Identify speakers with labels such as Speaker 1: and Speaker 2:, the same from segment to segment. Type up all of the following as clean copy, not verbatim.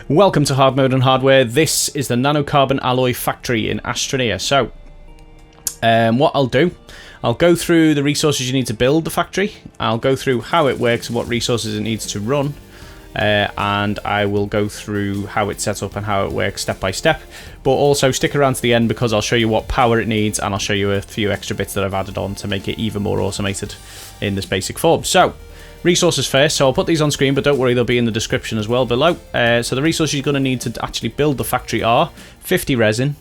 Speaker 1: Welcome to Hard Mode and Hardware. This is the Nanocarbon Alloy Factory in Astroneer. So, what I'll do, I'll go through the resources you need to build the factory. I'll go through how it works and what resources it needs to run. And I will go through how it's set up and how it works step by step. But also stick around to the end because I'll show you what power it needs and I'll show you a few extra bits that I've added on to make it even more automated in this basic form. So, resources first, so I'll put these on screen, but don't worry, they'll be in the description as well below. So the resources you're going to need to actually build the factory are 50 resin,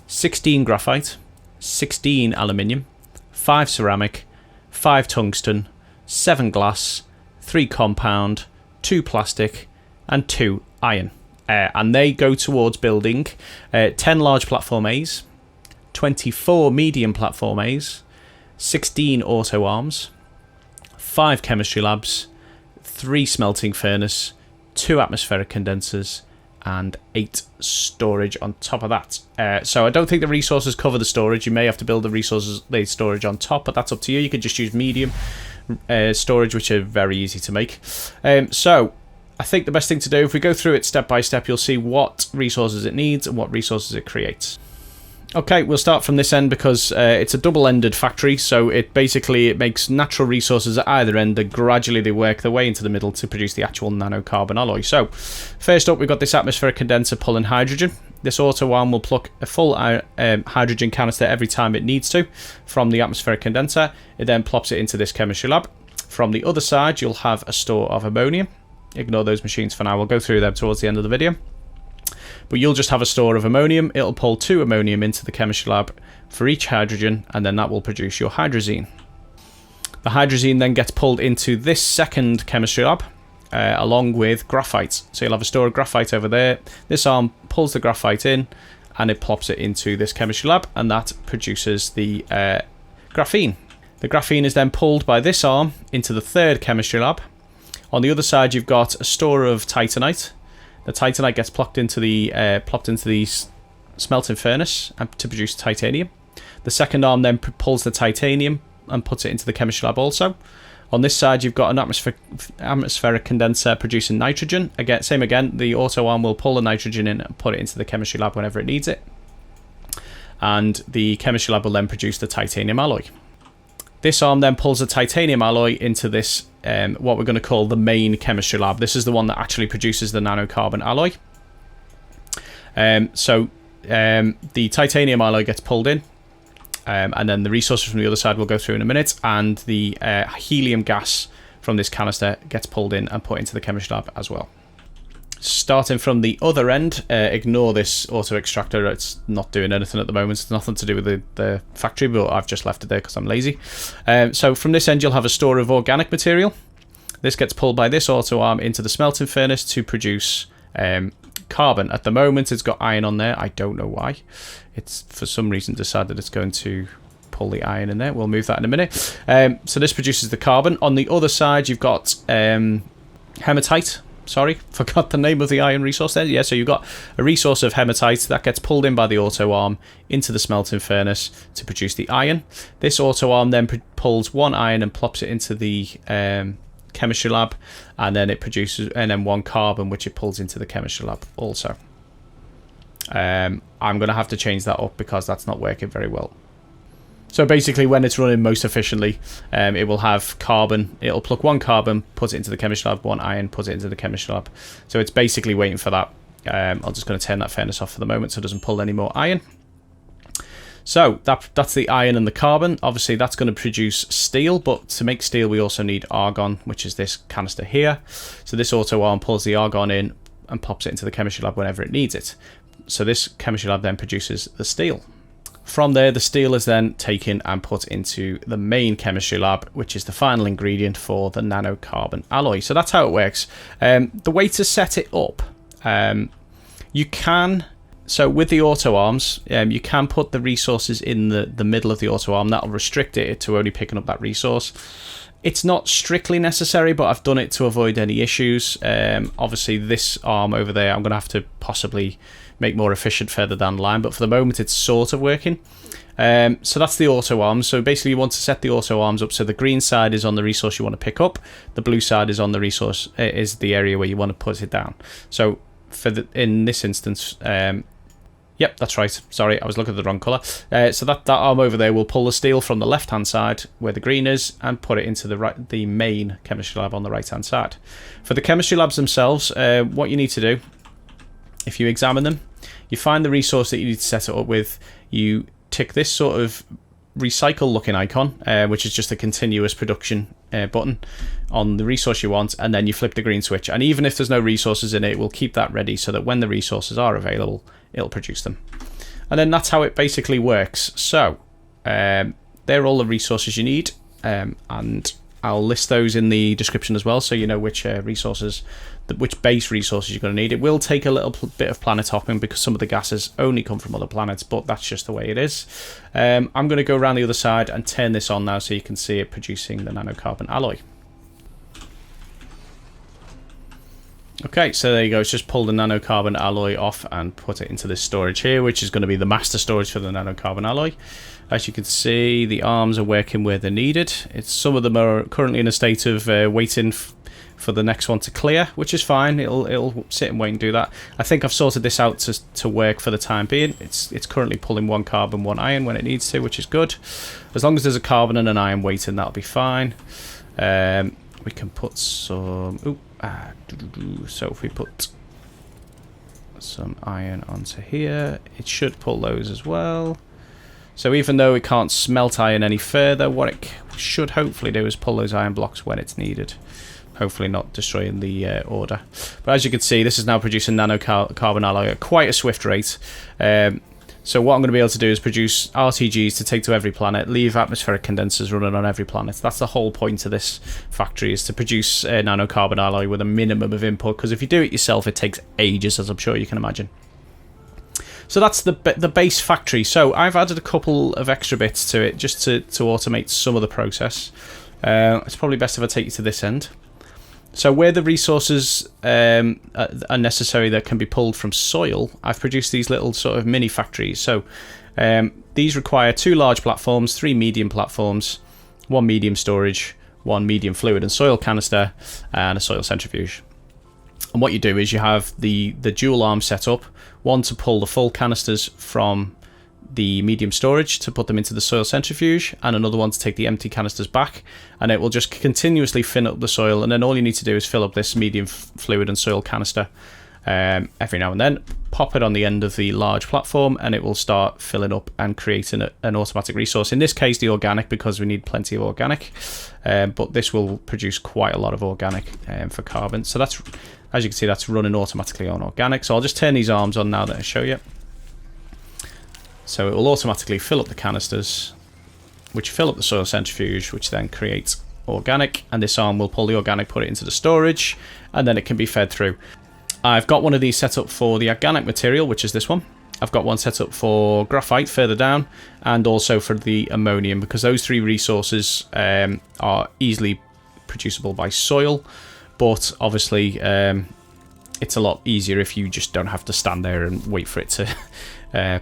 Speaker 1: 16 graphite, 16 aluminium, 5 ceramic, 5 tungsten, 7 glass, 3 compound, 2 plastic, and 2 iron. And they go towards building 10 large platform A's, 24 medium platform A's, 16 auto arms, 5 chemistry labs, 3 smelting furnace, 2 atmospheric condensers, and 8 storage on top of that. So I don't think the resources cover the storage. You may have to build the storage on top, but that's up to you. You could just use medium storage, which are very easy to make. So I think the best thing to do, if we go through it step by step, you'll see what resources it needs and what resources it creates. Okay, we'll start from this end because it's a double-ended factory, so it makes natural resources at either end that gradually they work their way into the middle to produce the actual nanocarbon alloy. So, first up, we've got this atmospheric condenser pulling hydrogen. This auto arm will pluck a full hydrogen canister every time it needs to from the atmospheric condenser. It then plops it into this chemistry lab. From the other side, you'll have a store of ammonium. Ignore those machines for now, we'll go through them towards the end of the video. But you'll just have a store of ammonium. It'll pull 2 ammonium into the chemistry lab for each hydrogen, and then that will produce your hydrazine. The hydrazine then gets pulled into this second chemistry lab, along with graphite. So you'll have a store of graphite over there. This arm pulls the graphite in, and it plops it into this chemistry lab, and that produces the graphene. The graphene is then pulled by this arm into the third chemistry lab. On the other side, you've got a store of titanite. The titanite gets plopped into the smelting furnace to produce titanium. The second arm then pulls the titanium and puts it into the chemistry lab also. On this side, you've got an atmospheric condenser producing nitrogen. Again, the auto arm will pull the nitrogen in and put it into the chemistry lab whenever it needs it. And the chemistry lab will then produce the titanium alloy. This arm then pulls the titanium alloy into this, what we're going to call the main chemistry lab. This is the one that actually produces the nanocarbon alloy. So the titanium alloy gets pulled in, and then the resources from the other side we'll go through in a minute, and the helium gas from this canister gets pulled in and put into the chemistry lab as well. Starting from the other end, ignore this auto extractor, it's not doing anything at the moment, it's nothing to do with the factory, but I've just left it there because I'm lazy. So from this end you'll have a store of organic material. This gets pulled by this auto arm into the smelting furnace to produce carbon. At the moment it's got iron on there, I don't know why. It's for some reason decided it's going to pull the iron in there, we'll move that in a minute. So this produces the carbon. On the other side you've got hematite. Sorry, forgot the name of the iron resource there. Yeah, so you've got a resource of hematite that gets pulled in by the auto arm into the smelting furnace to produce the iron. This auto arm then pulls 1 iron and plops it into the chemistry lab, and then it produces 1 carbon, which it pulls into the chemistry lab also. I'm going to have to change that up because that's not working very well. So basically, when it's running most efficiently, it will have carbon. It'll pluck 1 carbon, put it into the chemistry lab, 1 iron, put it into the chemistry lab. So it's basically waiting for that. I'm just going to turn that furnace off for the moment so it doesn't pull any more iron. So that's the iron and the carbon. Obviously, that's going to produce steel, but to make steel, we also need argon, which is this canister here. So this auto arm pulls the argon in and pops it into the chemistry lab whenever it needs it. So this chemistry lab then produces the steel. From there, the steel is then taken and put into the main chemistry lab, which is the final ingredient for the nanocarbon alloy. So that's how it works. The way to set it up, you can... So with the auto arms, you can put the resources in the middle of the auto arm. That'll restrict it to only picking up that resource. It's not strictly necessary, but I've done it to avoid any issues. Obviously, this arm over there, I'm going to have to possibly make more efficient further down the line, but for the moment it's sort of working. So that's the auto arms. So basically you want to set the auto arms up so the green side is on the resource you want to pick up, the blue side is on the resource, is the area where you want to put it down. So in this instance, yep, that's right. Sorry, I was looking at the wrong colour. So that arm over there will pull the steel from the left-hand side, where the green is, and put it into the main chemistry lab on the right-hand side. For the chemistry labs themselves, what you need to do, if you examine them, you find the resource that you need to set it up with, you tick this sort of recycle-looking icon, which is just a continuous production button on the resource you want, and then you flip the green switch. And even if there's no resources in it, it will keep that ready so that when the resources are available, it'll produce them. And then that's how it basically works. So they're all the resources you need, and I'll list those in the description as well, so you know which which base resources you're going to need. It will take a little bit of planet hopping because some of the gases only come from other planets, but that's just the way it is. I'm going to go around the other side and turn this on now so you can see it producing the nanocarbon alloy. Okay, so there you go. It's just pulled the nanocarbon alloy off and put it into this storage here, which is going to be the master storage for the nanocarbon alloy. As you can see, the arms are working where they're needed. Some of them are currently in a state of waiting for the next one to clear, which is fine. It'll sit and wait and do that. I think I've sorted this out to work for the time being. It's currently pulling 1 carbon, 1 iron when it needs to, which is good. As long as there's a carbon and an iron waiting, that'll be fine. We can put some... so if we put some iron onto here, it should pull those as well. So even though it can't smelt iron any further, what it should hopefully do is pull those iron blocks when it's needed. Hopefully not destroying the order. But as you can see, this is now producing nanocarbon alloy at quite a swift rate. So what I'm going to be able to do is produce RTGs to take to every planet, leave atmospheric condensers running on every planet. That's the whole point of this factory, is to produce nanocarbon alloy with a minimum of input, because if you do it yourself, it takes ages, as I'm sure you can imagine. So that's the base factory. So I've added a couple of extra bits to it just to automate some of the process. It's probably best if I take you to this end. So where the resources are necessary that can be pulled from soil, I've produced these little sort of mini factories. So these require 2 large platforms, 3 medium platforms, 1 medium storage, 1 medium fluid and soil canister, and a soil centrifuge. And what you do is you have the dual arm set up, one to pull the full canisters from the medium storage to put them into the soil centrifuge, and another one to take the empty canisters back, and it will just continuously fill up the soil, and then all you need to do is fill up this medium fluid and soil canister every now and then, pop it on the end of the large platform, and it will start filling up and creating an automatic resource. In this case, the organic, because we need plenty of organic, but this will produce quite a lot of organic for carbon. So that's, as you can see, that's running automatically on organic. So I'll just turn these arms on now that I show you. So it will automatically fill up the canisters, which fill up the soil centrifuge, which then creates organic, and this arm will pull the organic, put it into the storage, and then it can be fed through. I've got one of these set up for the organic material, which is this one. I've got one set up for graphite further down, and also for the ammonium, because those 3 resources are easily producible by soil, but obviously it's a lot easier if you just don't have to stand there and wait for it to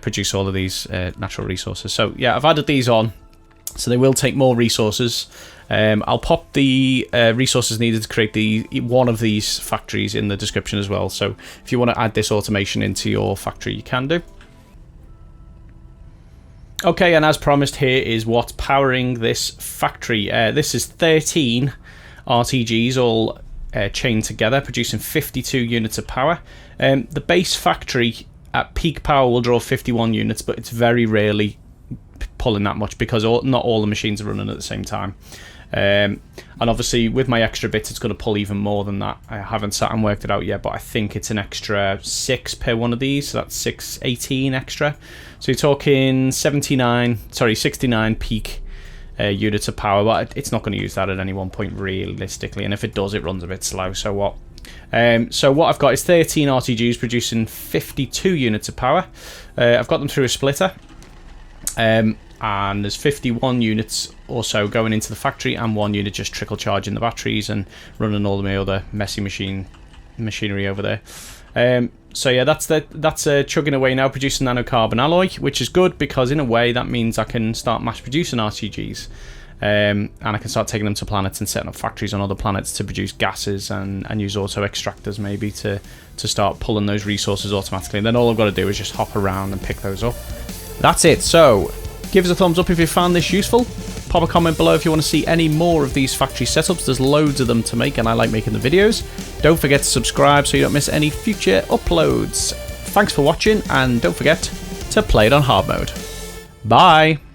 Speaker 1: produce all of these natural resources. So yeah, I've added these on, so they will take more resources. I'll pop the resources needed to create one of these factories in the description as well, so if you want to add this automation into your factory, you can do. Okay, and as promised, here is what's powering this factory. This is 13 RTGs all chained together, producing 52 units of power. The base factory at peak power will draw 51 units, but it's very rarely pulling that much because not all the machines are running at the same time. And obviously with my extra bits, it's going to pull even more than that. I haven't sat and worked it out yet, but I think it's an extra 6 per one of these, so that's 18 extra. So you're talking 69 peak units of power, but it's not going to use that at any one point realistically, and if it does, it runs a bit slow, so what? So what I've got is 13 RTGs producing 52 units of power. I've got them through a splitter, and there's 51 units or so going into the factory, and 1 unit just trickle charging the batteries and running all the other messy machinery over there. So yeah, that's chugging away now, producing nanocarbon alloy, which is good because in a way that means I can start mass producing RTGs. and I can start taking them to planets and setting up factories on other planets to produce gases and use auto extractors maybe to start pulling those resources automatically. And then all I've got to do is just hop around and pick those up. That's it. So give us a thumbs up if you found this useful. Pop a comment below if you want to see any more of these factory setups. There's loads of them to make and I like making the videos. Don't forget to subscribe so you don't miss any future uploads. Thanks for watching and don't forget to play it on hard mode. Bye!